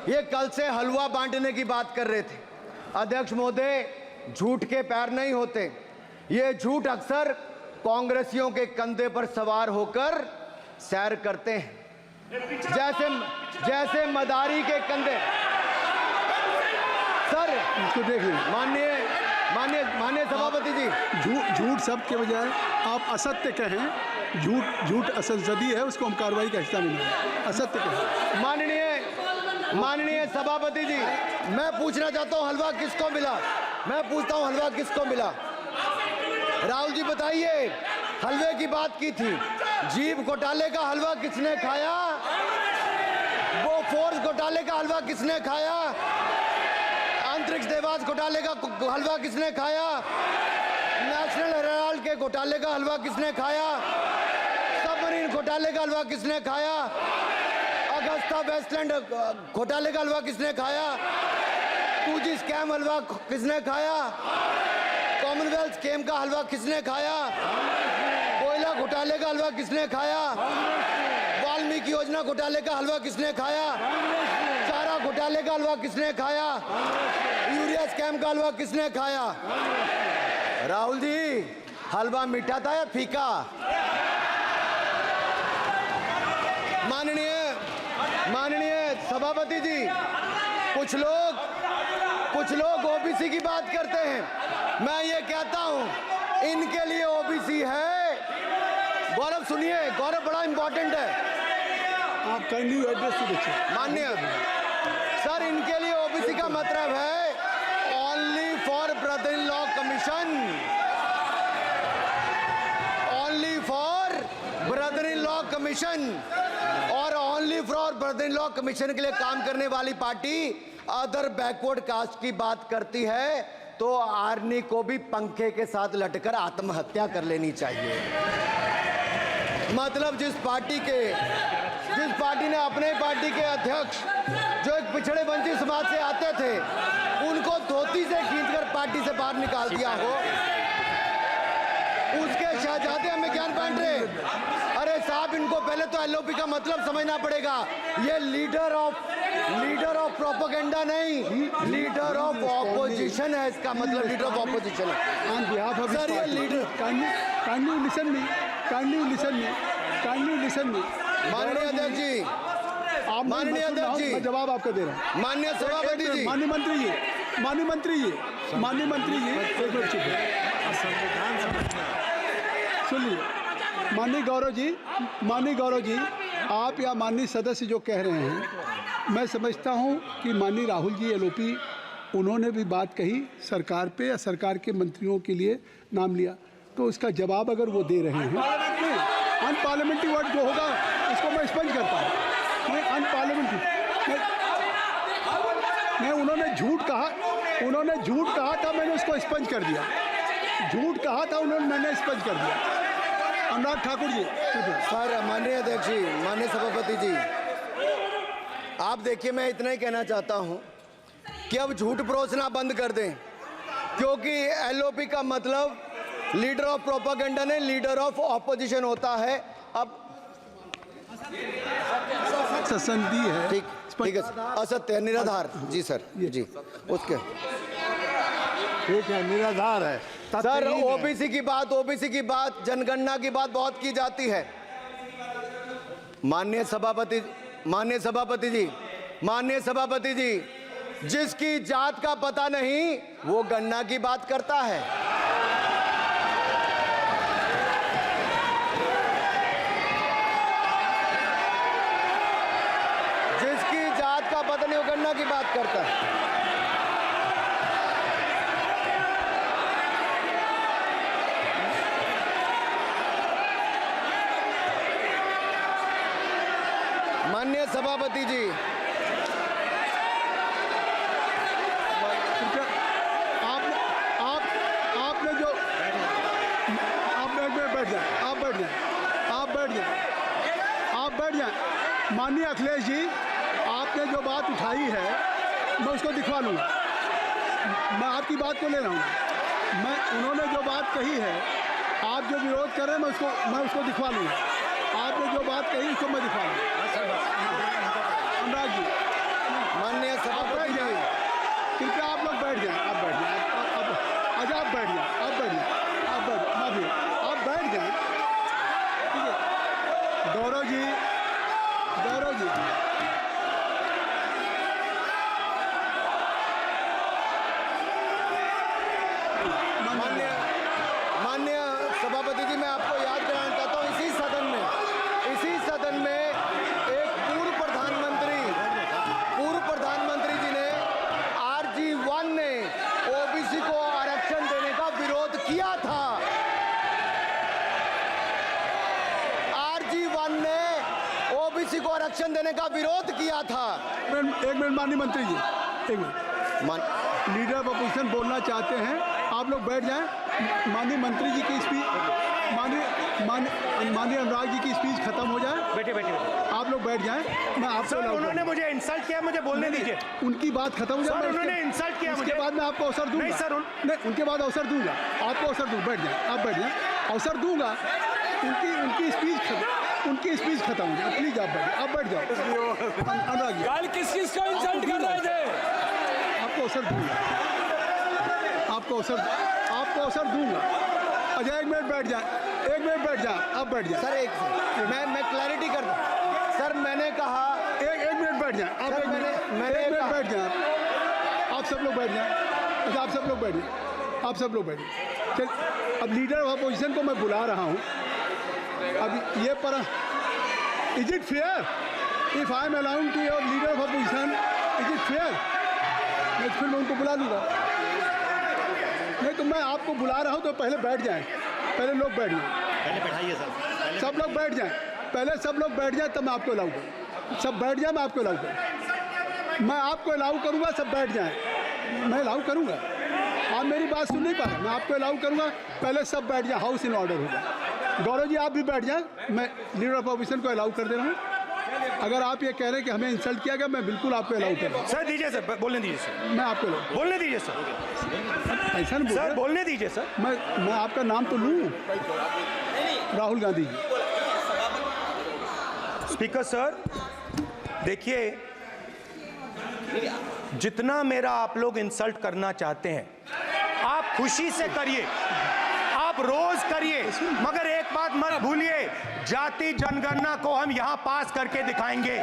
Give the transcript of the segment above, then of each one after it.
ये कल से हलवा बांटने की बात कर रहे थे। अध्यक्ष महोदय, झूठ के पैर नहीं होते। ये झूठ अक्सर कांग्रेसियों के कंधे पर सवार होकर सैर करते हैं, जैसे मदारी के कंधे। सर इसको देखिए, माननीय सभापति जी, झूठ सब के बजाय आप असत्य कहें। झूठ असंसदीय है, उसको हम कार्रवाई का हिस्सा नहीं मानेंगे। असत्य कहें। माननीय सभापति जी, मैं पूछना चाहता हूँ हलवा किसको मिला? मैं पूछता हूँ हलवा किसको मिला? राहुल जी बताइए, हलवे की बात की थी, जीभ घोटाले का हलवा किसने खाया? वो फोर्स घोटाले का हलवा किसने खाया? अंतरिक्ष देवास घोटाले का हलवा किसने खाया? नेशनल हेराल्ड के घोटाले का हलवा किसने खाया? सबमरीन घोटाले का हलवा किसने खाया? अगस्ता वेस्टलैंड घोटाले का हलवा किसने खाया? 2G स्कैम हलवा किसने खाया? कॉमनवेल्थ स्कीम का हलवा किसने खाया? कोयला घोटाले का हलवा किसने खाया? वाल्मीकि योजना घोटाले का हलवा किसने खाया? चारा घोटाले का हलवा किसने खाया? यूरिया स्कैम का हलवा किसने खाया? राहुल जी, हलवा मीठा था या फीका? माननीय सभापति जी, कुछ लोग ओबीसी की बात करते हैं। मैं ये कहता हूं, इनके लिए ओबीसी है। गौरव सुनिए, गौरव बड़ा इंपॉर्टेंट है। आप काइंडली एड्रेस तो देखिए। माननीय सर, इनके लिए ओबीसी का मतलब है only for brother in law commission, only for brother in law commission. और only for brother in law commission के लिए काम करने वाली पार्टी अदर बैकवर्ड कास्ट की बात करती है तो आर्नी को भी पंखे के साथ लटकर आत्महत्या कर लेनी चाहिए। मतलब जिस पार्टी ने अपने पार्टी के अध्यक्ष जो एक पिछड़े वंचित समाज से आते थे, उनको धोती से खींचकर पार्टी से बाहर निकाल दिया हो, उसके शहजादे हमें ज्ञान बांट रहे। अरे साहब, इनको पहले तो एलओपी का मतलब समझना पड़ेगा। ये लीडर ऑफ प्रोपेगेंडा नहीं, लीडर ऑफ ऑपोजिशन है। इसका मतलब लीडर ऑफ ऑपोजिशन है। सर ये लीडर काइंडली लिसन मी। माननीय अध्यक्ष जी, मैं जवाब आपको दे रहा हूँ। माननीय सभापति जी, माननीय मंत्री जी, एक मिनट चुप सुनिए। माननीय गौरव जी, आप या माननीय सदस्य जो कह रहे हैं, मैं समझता हूं कि माननीय राहुल जी एलओपी, उन्होंने भी बात कही सरकार पे या सरकार के मंत्रियों के लिए नाम लिया, तो उसका जवाब अगर वो दे रहे हैं, अनपार्लियामेंट्री वर्ड जो होगा उसको मैं स्पंज करता हूँ। मैं अनपार्लियामेंट्री मैं उन्होंने झूठ कहा था, मैंने उसको स्पंज कर दिया। झूठ कहा था मैंने स्पंज कर दिया। अनुराग ठाकुर जी। सर, माननीय अध्यक्ष जी, माननीय सभापति जी, आप देखिए, मैं इतना ही कहना चाहता हूं कि अब झूठ परोसना बंद कर दें, क्योंकि एलओपी का मतलब लीडर ऑफ प्रोपेगेंडा नहीं, लीडर ऑफ ऑपोजिशन होता है। अब संधि है, ठीक है, असत्य, निराधार। जी सर, जी, उसके ठीक है, निराधार है सर। ओबीसी की बात, जनगणना की बात बहुत की जाती है। माननीय सभापति जी, जिसकी जात का पता नहीं वो गणना की बात करता है। जिसकी जात का पता नहीं वो गणना की बात करता है। माननीय सभापति जी, आपने जो आप बैठ जाए। माननीय अखिलेश जी, आपने जो बात उठाई है मैं उसको दिखवा लूँगा। मैं आपकी बात को ले रहा हूँ। उन्होंने जो बात कही है, आप जो विरोध कर रहे हैं, मैं उसको दिखवा लूँगा। आपने जो बात कही उसको मैं दिखवा लूँगा। अनुराग जी, माननीय भाषण देने का विरोध किया था। एक मिनट माननीय मंत्री जी, एक मिनट। लीडर ऑफ अपोजिशन बोलना चाहते हैं, आप लोग बैठ जाएं। माननीय मंत्री जी की स्पीच, माननीय अनुराग जी की स्पीच खत्म हो जाए। बैठे बैठे आप लोग बैठ जाएं, मैं आपसे सर उन्होंने मुझे इंसल्ट किया, मुझे बोलने दीजिए। उनकी बात खत्म हो जाए। सर उन्होंने इंसल्ट किया मुझे। उसके बाद मैं आपको अवसर दूंगा। नहीं सर नहीं, उनके बाद अवसर दूंगा, आपको अवसर दूंगा। बैठ जाएं, आप बैठ जाएं, अवसर दूंगा। उनकी स्पीच खत्म हो जाए। प्लीज आप बैठ जाओ। अनुराग जी, कल किस को इंसल्ट कर रहे थे? आपको अवसर दूंगा, आपको अवसर दूंगा। अच्छा, एक मिनट बैठ जाए, आप बैठ जाए। सर मैं क्लैरिटी कर दूं। सर मैंने कहा एक मिनट बैठ जाए आप। सर, एक मैंने मिनट कहा- बैठ जाए आप सब लोग बैठ जाए। अच्छा, आप सब लोग बैठ जाए। चल, अब लीडर ऑफ अपोजिशन को मैं बुला रहा हूँ। अब ये पर is it fair if I am allowing to your leader of opposition, is it fair? फिर मैं उनको बुला लूँगा। नहीं तो मैं आपको बुला रहा हूँ, तो पहले बैठ जाएं। पहले लोग बैठ जाएं, पहले बैठाइए सर। सब लोग बैठ जाएं। पहले सब लोग बैठ जाएं, तब मैं आपको अलाउ करूँ। सब बैठ जाए, मैं आपको अलाउ करूँ। मैं आपको अलाउ करूँगा, सब बैठ जाएं, मैं अलाउ करूँगा। आप मेरी बात सुन नहीं पा रहे, मैं आपको अलाउ करूँगा। पहले सब बैठ जाए, हाउस इन ऑर्डर होगा। गौरव जी आप भी बैठ जाएं, मैं लीडर ऑफ अपोजिशन को अलाउ कर दे रहा हूँ। अगर आप ये कह रहे हैं कि हमें इंसल्ट किया गया, मैं बिल्कुल आपको अलाउ कर रहा हूँ। सर दीजिए सर, बोलने दीजिए सर, मैं आपको अलाउ, बोलने दीजिए सर, ऐसा नहीं बोल सर रहे। बोलने दीजिए सर। मैं आपका नाम तो लूँ, राहुल गांधी जी। स्पीकर सर देखिए, जितना मेरा आप लोग इंसल्ट करना चाहते हैं, आप खुशी से करिए, आप रोज करिए, मगर एक बात मत भूलिए, जाति जनगणना को हम यहां पास करके दिखाएंगे।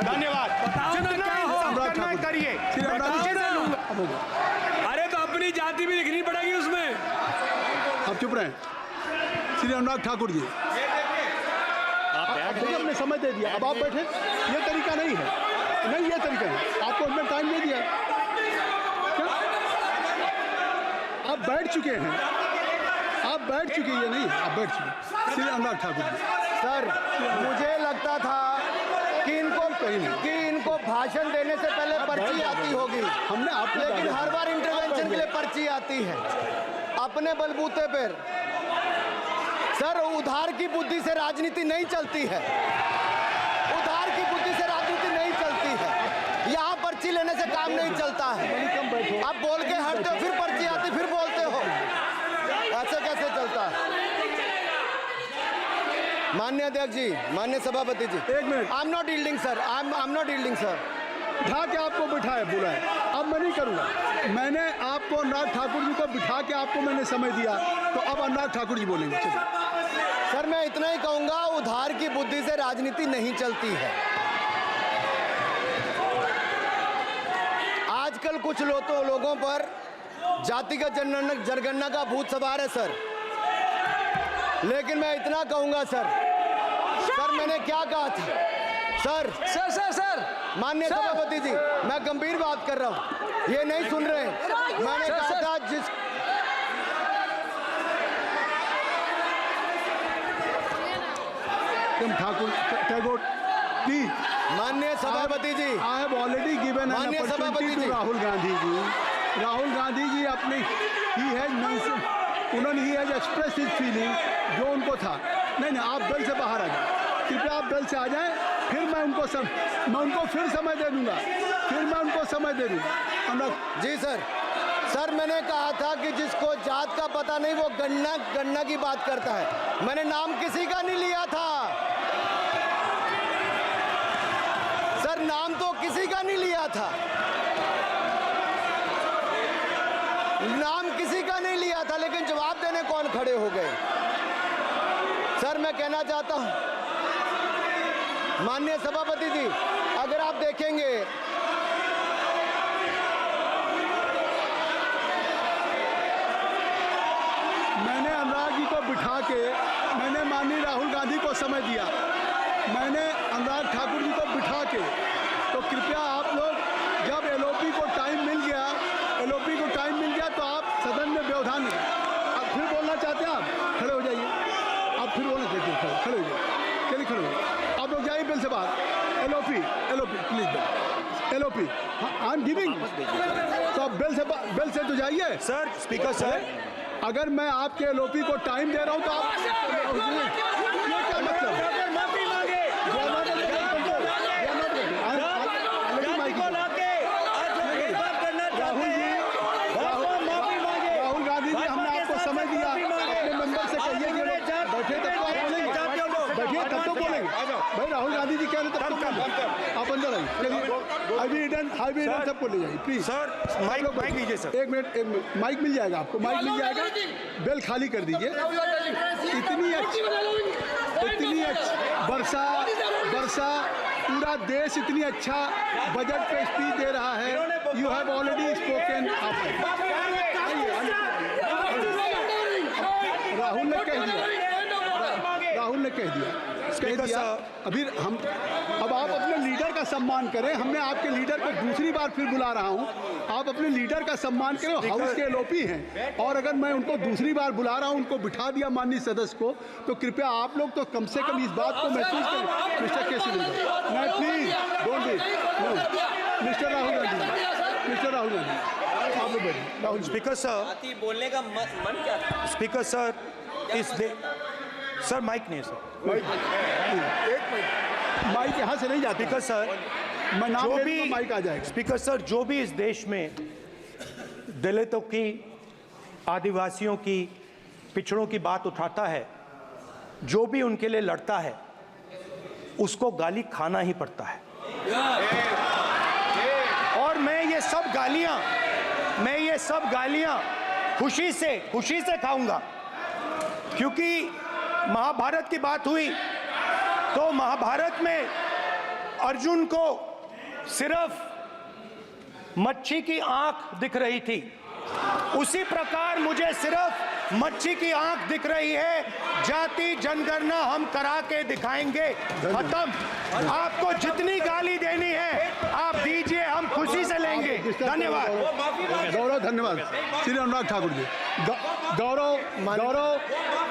धन्यवाद। जितना इंसल्ट करना है करिए, मैं खुशी से लूंगा। अरे तो अपनी जाति भी दिखनी पड़ेगी उसमें। आप चुप रहें। श्री अनुराग ठाकुर जी, हमने समय दे दिया, अब आप बैठे। ये तरीका नहीं है, नहीं ये तरीका है। आपको हमने टाइम दे दिया, क्या आप बैठ चुके हैं? आप बैठ चुके हैं, नहीं आप बैठ चुके। श्री अनुराग ठाकुर जी, सर मुझे लगता था कि इनको भाषण देने से पहले पर्ची आती होगी। हमने आपको लेकिन हर बार इंटरवेंशन के लिए पर्ची आती है अपने बलबूते पर। सर उधार की बुद्धि से राजनीति नहीं चलती है, उधार की बुद्धि से राजनीति नहीं चलती है। यहाँ पर्ची लेने से काम नहीं चलता है। आप बोल के हटते हो, फिर पर्ची आती, फिर बोलते हो, ऐसे कैसे चलता है? माननीय अध्यक्ष जी, माननीय सभापति जी, एक minute. I am not yielding sir, I am not yielding sir. बिठा के आपको बिठाया, बोला है, अब मैं नहीं करूँगा। मैंने आपको अनुराग ठाकुर जी को बिठा के आपको मैंने समय दिया, तो अब अनुराग ठाकुर जी बोलेंगे। चलिए सर मैं इतना ही कहूंगा, उधार की बुद्धि से राजनीति नहीं चलती है। आजकल कुछ लोगों पर जातिगत जनगणना का भूत सवार है सर। लेकिन मैं इतना कहूंगा सर, मैंने क्या कहा था सर? सर माननीय सभापति जी, मैं गंभीर बात कर रहा हूं, ये नहीं सुन रहे। मैंने कहा था जिस ठाकुर टैगोर प्लीज। माननीय सभापति जी, I have already given an माननीय सभापति अपॉर्चुनिटी जी। टू राहुल गांधी जी। राहुल गांधी जी अपनी ही हैज एक्सप्रेस हिज फीलिंग, जो उनको था। नहीं आप दल से बाहर आ जाए, कृपया आप दल से आ जाएं, फिर मैं उनको फिर समय दे दूंगा, जी सर मैंने कहा था कि जिसको जात का पता नहीं वो गणना की बात करता है। मैंने नाम किसी का नहीं लिया था सर, नाम तो किसी का नहीं लिया था, नाम किसी का नहीं लिया था, लेकिन जवाब देने कौन खड़े हो गए? सर मैं कहना चाहता हूं माननीय सभापति जी, अगर आप देखेंगे मैंने अनुराग जी को बिठा के मैंने माननीय राहुल गांधी को समय दिया, मैंने अनुराग ठाकुर जी को बिठा के, तो कृपया आप लोग जब एलओपी को टाइम मिल गया तो आप सदन में व्यवधान नहीं। आप फिर बोलना चाहते हैं, आप खड़े हो जाइए, आप फिर बोलना चाहते हैं, खड़े हो जाइए, चलिए खड़े हो जाइए। आप लोग जाइए बिल से बाहर। LOP please, LOP I am giving. तो आप बिल से तो जाइए। सर स्पीकर सर, अगर मैं आपके एलओपी को टाइम दे रहा हूं तो आप ये क्या मतलब है? माफी मांगे। राहुल गांधी जी, हमने आपको समय दिया, अपने मेंबर से कहिए कि बैठे तब तो आप बोलेंगे, बैठिए तब तो बोलेंगे। भाई राहुल गांधी जी कह रहे तब तो आप अंदर आइए। चलिए हाईवे सबको ले जाइए प्लीज। सर माइक लीजिए सर। एक मिनट माइक मिल जाएगा आपको, माइक मिल जाएगा। बेल खाली कर दीजिए। इतनी अच्छी वर्षा पूरा देश इतनी अच्छा बजट पे स्पीच दे रहा है। You have already spoken. Rahul ने कह दिया अभी हम अब आप अपने लीडर का सम्मान करें। हमने आपके लीडर को दूसरी बार फिर बुला रहा हूं, आप अपने लीडर का सम्मान करें। हाउस के एलओपी हैं और अगर मैं उनको दूसरी बार बुला रहा हूं, उनको बिठा दिया माननीय सदस्य को, तो कृपया आप लोग तो कम से कम इस बात को महसूस करें। मिस्टर केसी नहीं, please don't be mister Rahul Gandhi, आप लोग बैठिए। राहुल स्पीकर सर, बोलने का मन क्या था? स्पीकर सर, सर माइक नहीं है सर। माइक यहाँ से नहीं जाता। स्पीकर सर, मैं नाम जो ले भी लूंगा, माइक आ जाएगा। स्पीकर सर, जो भी इस देश में दलितों की, आदिवासियों की, पिछड़ों की बात उठाता है, जो भी उनके लिए लड़ता है, उसको गाली खाना ही पड़ता है। और मैं ये सब गालियां खुशी से खाऊंगा, क्योंकि महाभारत की बात हुई तो महाभारत में अर्जुन को सिर्फ मच्छी की आंख दिख रही थी, उसी प्रकार मुझे सिर्फ मच्छी की आंख दिख रही है। जाति जनगणना हम करा के दिखाएंगे। खत्म। आपको जितनी गाली देनी है आप दीजिए, हम खुशी से लेंगे। धन्यवाद। गौरव, धन्यवाद। श्री अनुराग ठाकुर जी।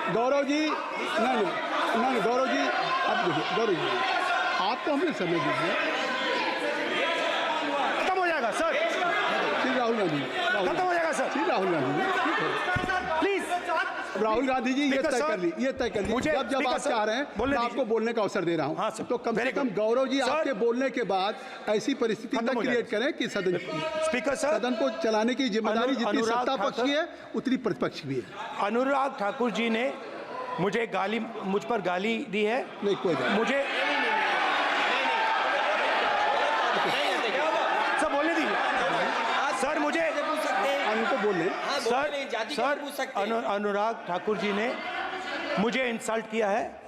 गौरव जी, नहीं गौरव जी, आप देखिए। गौरव जी, आपको हमने समय दीजिए। खत्म हो जाएगा सर। श्री राहुल गांधी, खत्म हो जाएगा सर। श्री राहुल गांधी जी, ठीक है। प्लीज राहुल गांधी जी, ये तय कर ली। मुझे जब आप चाह रहे हैं मैं आपको बोलने का अवसर दे रहा हूं। हाँ सर, तो कम से कम गौरव जी, आपके बोलने के बाद ऐसी परिस्थिति न क्रिएट करें कि सदन को चलाने की जिम्मेदारी जितनी सत्ता पक्ष की है उतनी प्रतिपक्ष भी है। अनुराग ठाकुर जी ने मुझ पर गाली दी है। नहीं, कोई बात मुझे सब बोलने दी सर। मुझे उनको बोलने सर, अनुराग ठाकुर जी ने मुझे इंसल्ट किया है,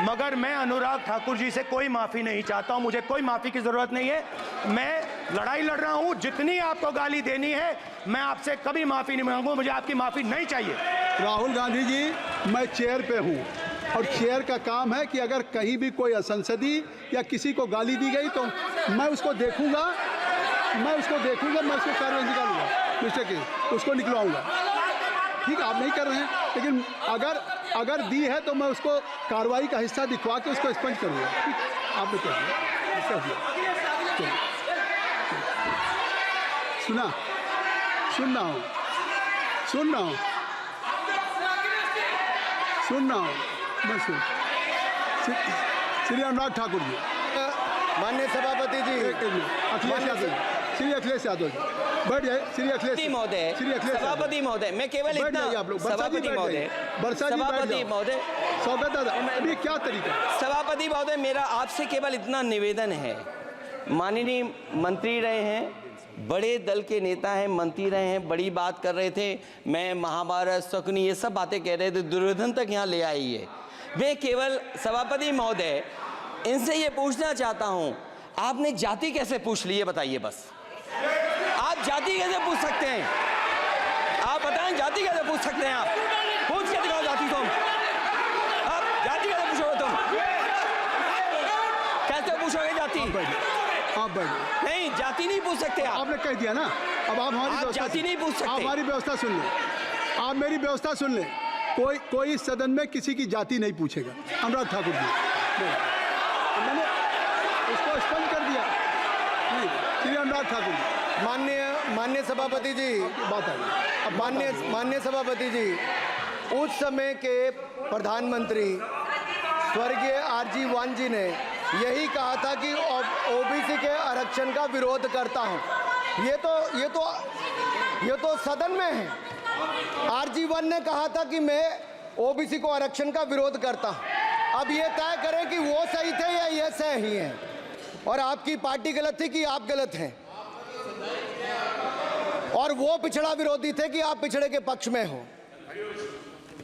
मगर मैं अनुराग ठाकुर जी से कोई माफी नहीं चाहता हूं। मुझे कोई माफी की जरूरत नहीं है। मैं लड़ाई लड़ रहा हूं। जितनी आपको गाली देनी है मैं आपसे कभी माफी नहीं मांगूंगा। मुझे आपकी माफी नहीं चाहिए। राहुल गांधी जी, मैं चेयर पे हूँ और चेयर का काम है कि अगर कहीं भी कोई असंसदीय या किसी को गाली दी गई तो मैं उसको देखूंगा, मैं उसको कार्रवाई निकालूंगा। मिस्टर के उसको निकलवाऊंगा। ठीक है, आप नहीं कर रहे हैं, लेकिन अगर दी है तो मैं उसको कार्रवाई का हिस्सा दिखवा के उसको स्पंज करूंगा। ठीक, आपने कह दिया। सुन रहा हूँ मैं श्री अनुराग ठाकुर जी, माननीय सभापति जी, अखिलेश यादव जी, बैठ जाए। श्री अखिलेश महोदय, सभापति महोदय, मैं केवल इतना, आप लोग सभापति महोदय, स्वागत है। अभी क्या तरीका? सभापति महोदय, मेरा आपसे केवल इतना निवेदन है। माननीय मंत्री रहे हैं, बड़े दल के नेता हैं, मंत्री रहे हैं, बड़ी बात कर रहे थे। मैं महाभारत, शकुनी, ये सब बातें कह रहे थे, दुर्योधन तक यहाँ ले आई है। मैं केवल सभापति महोदय इनसे ये पूछना चाहता हूँ, आपने जाति कैसे पूछ ली है बताइए बस। आप जाति कैसे पूछ सकते हैं? आप बताएं, जाति कैसे पूछ सकते हैं? आप पूछ के दिखाओ जाति तुम। आप जाति कैसे पूछोगे तुम? कैसे पूछोगे जाति? आप बैठ नहीं, जाति नहीं पूछ सकते आप। आपने कह दिया ना। अब आप हमारी जाति नहीं पूछ सकते। आप हमारी व्यवस्था सुन लें, आप मेरी व्यवस्था सुन लें। कोई सदन में किसी की जाति नहीं पूछेगा। अनुराग ठाकुर जी, मैंने उसको स्पष्ट कर दिया। श्री अनुराग ठाकुर जी, माननीय सभापति जी, बात आई। अब माननीय सभापति जी, उस समय के प्रधानमंत्री स्वर्गीय आरजी वान जी ने यही कहा था कि ओबीसी के आरक्षण का विरोध करता हूं। ये तो सदन में है। आरजी वान ने कहा था कि मैं ओबीसी को आरक्षण का विरोध करता हूं। अब ये तय करें कि वो सही थे या ये सही हैं, और आपकी पार्टी गलत थी कि आप गलत हैं, और वो पिछड़ा विरोधी थे कि आप पिछड़े के पक्ष में हो।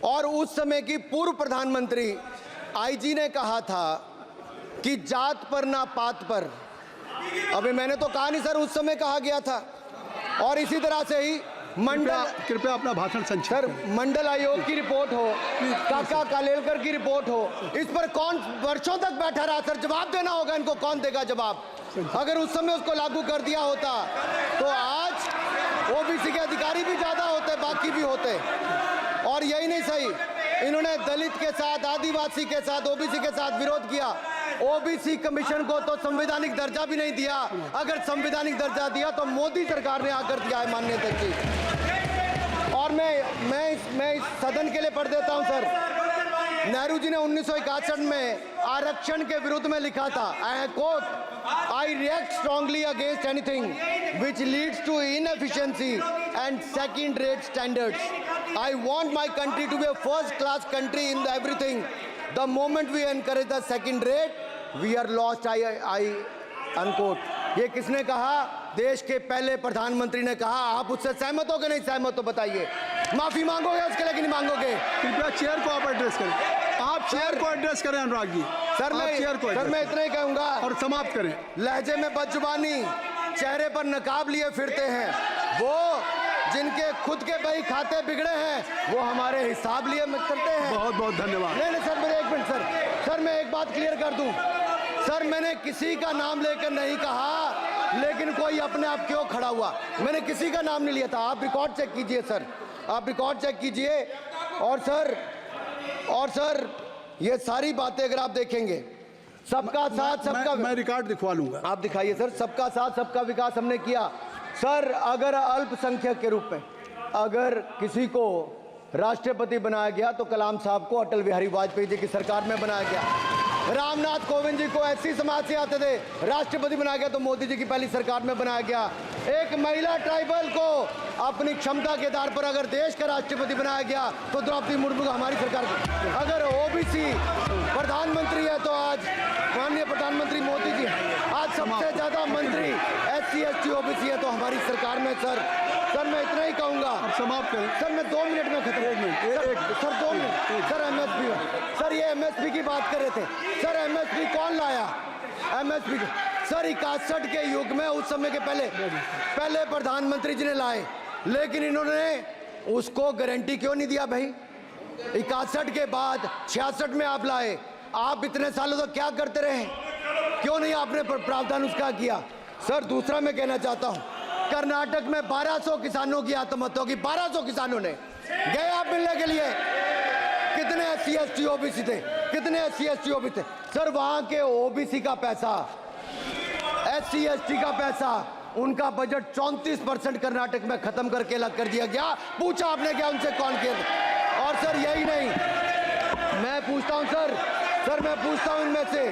और उस समय की पूर्व प्रधानमंत्री आईजी ने कहा था कि जात पर ना पात पर। अबे मैंने तो कहा नहीं सर, उस समय कहा गया था। और इसी तरह से ही कृपया अपना भाषण संक्षिप्त सर, करें। मंडल आयोग की रिपोर्ट हो, काका कालेलकर की रिपोर्ट हो, इस पर कौन वर्षों तक बैठा रहा सर? जवाब देना होगा इनको, कौन देगा जवाब? अगर उस समय उसको लागू कर दिया होता तो आज ओबीसी के अधिकारी भी ज्यादा होते, बाकी भी होते। और यही नहीं सही, इन्होंने दलित के साथ, आदिवासी के साथ, ओबीसी के साथ विरोध किया। ओबीसी कमीशन को तो संवैधानिक दर्जा भी नहीं दिया। अगर संवैधानिक दर्जा दिया तो मोदी सरकार ने आकर दिया है, माननीय अध्यक्ष जी। और मैं इस सदन के लिए पढ़ देता हूं सर। नेहरू जी ने 1961 में आरक्षण के विरुद्ध में लिखा था, I quote, I react strongly against anything which leads to inefficiency and second rate standards. I want my country to be a first class country in everything. The moment we encourage the second rate, we are lost. I unquote. ये किसने कहा? देश के पहले प्रधानमंत्री ने कहा। आप उससे सहमत हो कि नहीं सहमत हो बताइए? माफी मांगोगे उसके लिए कि नहीं मांगोगे? कृपया चेयर को आप एड्रेस करें। आप चेयर को एड्रेस करें अनुराग जी। सर मैं इतना ही कहूंगा और समाप्त करें। लहजे में बदजुबानी, चेहरे पर नकाब लिए फिरते हैं वो, जिनके खुद के बही खाते बिगड़े हैं, वो हमारे हिसाब लिए करते हैं। बहुत बहुत धन्यवाद। नहीं सर, मेरे एक मिनट सर, मैं एक बात क्लियर कर दूं सर। मैंने किसी का नाम लेकर नहीं कहा, लेकिन कोई अपने आप क्यों खड़ा हुआ? मैंने किसी का नाम नहीं लिया था। आप रिकॉर्ड चेक कीजिए सर, आप रिकॉर्ड चेक कीजिए। और सर ये सारी बातें अगर आप देखेंगे, सबका साथ सबका, मैं रिकॉर्ड दिखवा लूंगा। आप दिखाइए सर। सबका साथ सबका विकास हमने किया सर। अगर अल्पसंख्यक के रूप में अगर किसी को राष्ट्रपति बनाया गया तो कलाम साहब को अटल बिहारी वाजपेयी जी की सरकार में बनाया गया। रामनाथ कोविंद जी को ऐसी समाज से आते थे, राष्ट्रपति बनाया गया तो मोदी जी की पहली सरकार में बनाया गया। एक महिला ट्राइबल को अपनी क्षमता के आधार पर अगर देश का राष्ट्रपति बनाया गया तो द्रौपदी मुर्मू को हमारी सरकार। अगर ओबीसी प्रधानमंत्री है तो आज माननीय प्रधानमंत्री मोदी जी। आज सबसे ज्यादा मंत्री SC ST ओबीसी है तो हमारी सरकार में। सर मैं इतना ही कहूंगा। समाप्त करें सर। मैं 2 मिनट में खत्म। Sir 2 minute. Sir MSP, sir ये MSP की बात कर रहे थे सर। MSP कौन लाया? MSP सर 61 के युग में, उस समय के पहले प्रधानमंत्री जी ने लाए, लेकिन इन्होंने उसको गारंटी क्यों नहीं दिया भाई? 61 के बाद 66 में आप लाए। आप इतने सालों तक क्या करते रहे? क्यों नहीं आपने प्रावधान उसका किया? सर दूसरा मैं कहना चाहता हूं, कर्नाटक में 1200 किसानों की आत्महत्या होगी। 1200 किसानों ने गए आप मिलने के लिए। कितने SC ST ओबीसी थे? कितने SC ST ओबीसी थे? सर वहां के ओबीसी का पैसा, SC ST का पैसा, उनका बजट 34% कर्नाटक में खत्म करके अलग कर दिया गया। पूछा आपने क्या उनसे? कौन किया? और सर यही नहीं, मैं पूछता हूं सर मैं पूछता हूं इनमें से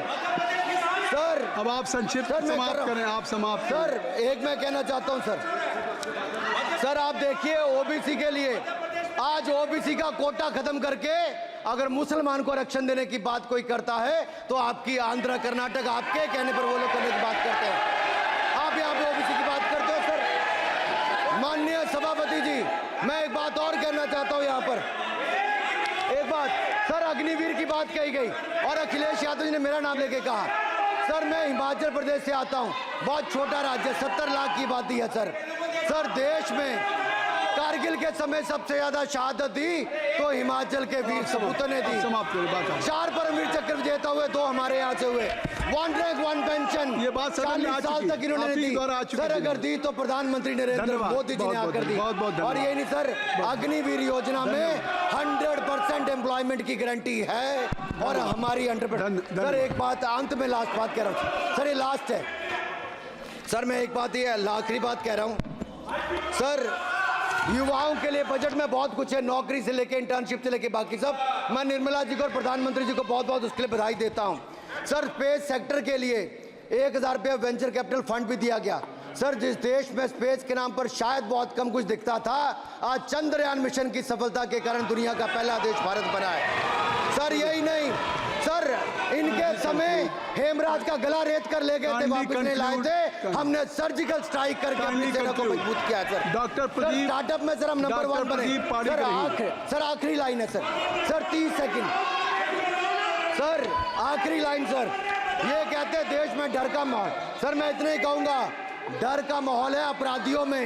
सर। अब आप संक्षिप्त समाप्त करें। आप समाप्त सर एक मैं कहना चाहता हूं सर आप देखिए ओबीसी के लिए आज ओबीसी का कोटा खत्म करके अगर मुसलमान को आरक्षण देने की बात कोई करता है तो आपकी आंध्र कर्नाटक आपके कहने पर वो लोग करने की बात करते हैं। आप यहाँ पे ओबीसी की बात करते हो सर। माननीय सभापति जी, मैं एक बात और कहना चाहता हूँ यहाँ पर। एक बात सर, अग्निवीर की बात कही गई और अखिलेश यादव जी ने मेरा नाम लेके कहा। सर मैं हिमाचल प्रदेश से आता हूँ, बहुत छोटा राज्य, 70 लाख की आबादी है सर। देश में कारगिल के समय सबसे ज्यादा शहादत दी तो हिमाचल के वीर सपूतों ने दी। समाप्त करो बात आप। 4 परमवीर चक्र विजेता हुए, 2 हमारे यहाँ से हुए। 1 रैंक 1 पेंशन ये बात सदन में आ 40 साल चुकी। तक इन्होंने आप ही दी। द्वारा आ चुकी सर है। अगर दी तो प्रधानमंत्री नरेंद्र धन्यवाद। मोदी जी ने बहुत-बहुत आकर दी। बहुत-बहुत धन्यवाद। और यही नहीं सर, अग्निवीर योजना में 100% एम्प्लॉयमेंट की गारंटी है और हमारी 100%। सर एक बात अंत में लास्ट बात कह रहा हूँ सर, ये लास्ट है सर, मैं एक बात ये आखिरी बात कह रहा हूँ सर, युवाओं के लिए बजट में बहुत कुछ है, नौकरी से लेके इंटर्नशिप से लेके बाकी सब। मैं निर्मला जी को और प्रधानमंत्री जी को बहुत बहुत उसके लिए बधाई देता हूं। सर स्पेस सेक्टर के लिए 1000 रुपये वेंचर कैपिटल फंड भी दिया गया। सर जिस देश में स्पेस के नाम पर शायद बहुत कम कुछ दिखता था, आज चंद्रयान मिशन की सफलता के कारण दुनिया का पहला देश भारत बना है। सर यही नहीं सर, इनके समय हेमराज का गला रेत कर ले गए थे, वापस नहीं लाए थे, हमने सर्जिकल स्ट्राइक करके अपनी सेना को मजबूत किया है सर। डॉक्टर प्रदीप, स्टार्टअप में सर हम नंबर 1 बने। सर आखिरी लाइन है सर 30 सेकंड सर, आखिरी लाइन सर, ये कहते हैं देश में डर का माहौल। सर मैं इतना ही कहूंगा, डर का माहौल है अपराधियों में,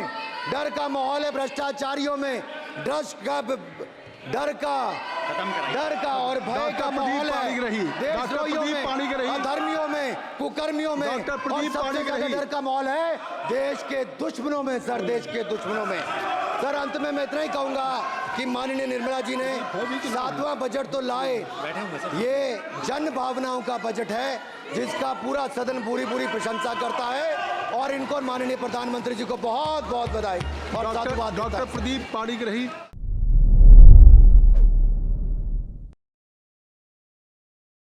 डर का माहौल है भ्रष्टाचारियों में, डर का और भय का माहौल है देशद्रोहियों में, अधर्मियों में, कुकर्मियों में, और सबसे ज्यादा डर का माहौल है देश के दुश्मनों में सर, देश के दुश्मनों में। सर अंत में मैं इतना ही कहूंगा कि माननीय निर्मला जी ने 7वां बजट तो लाए, ये जन भावनाओं का बजट है जिसका पूरा सदन पूरी प्रशंसा करता है और इनको माननीय प्रधानमंत्री जी को बहुत बहुत बधाई और साधुवाद देता है। डॉक्टर प्रदीप पाणिग्राही।